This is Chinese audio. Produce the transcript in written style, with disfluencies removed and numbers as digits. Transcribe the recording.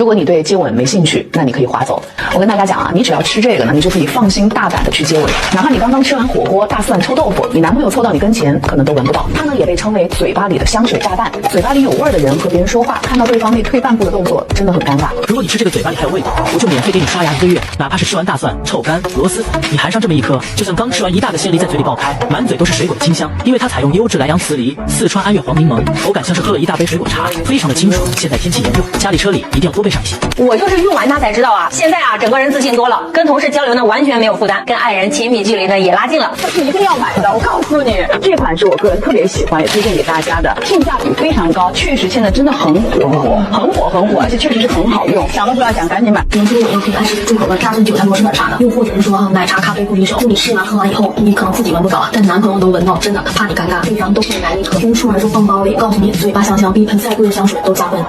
如果你对接吻没兴趣，那你可以划走。我跟大家讲啊，你只要吃这个呢，你就可以放心大胆的去接吻。哪怕你刚刚吃完火锅、大蒜臭豆腐，你男朋友凑到你跟前，可能都闻不到。它呢也被称为嘴巴里的香水炸弹。嘴巴里有味儿的人和别人说话，看到对方内退半步的动作，真的很尴尬。如果你吃这个嘴巴里还有味道，我就免费给你刷牙1个月。哪怕是吃完大蒜、臭干、螺丝，你含上这么一颗，就像刚吃完一大个鲜梨在嘴里爆开，满嘴都是水果的清香。因为它采用优质莱阳磁梨、四川安岳黄柠檬，口感像是喝了一大杯水果茶，非常的清爽。现在天气炎热，家里车里一定要多备上一些。我就是用完它才知道啊，现在啊整个人自信多了，跟同事交流呢完全没有负担，跟爱人亲密距离呢也拉近了。这是一定要买的，我告诉你，这款是我个人特别喜欢，也推荐给大家的，性价比非常高，确实现在真的很火，而且确实是很好用，想都不要想，赶紧买。年轻人可以按时入口的扎针韭菜螺蛳粉啥的，又或者是说奶茶、咖啡不离手，你试完喝完以后，你可能自己闻不着，但男朋友都闻到，真的怕你尴尬，这张都是买一盒，无数人都放包里，告诉你嘴巴香香，比喷赛贵的香水都加分。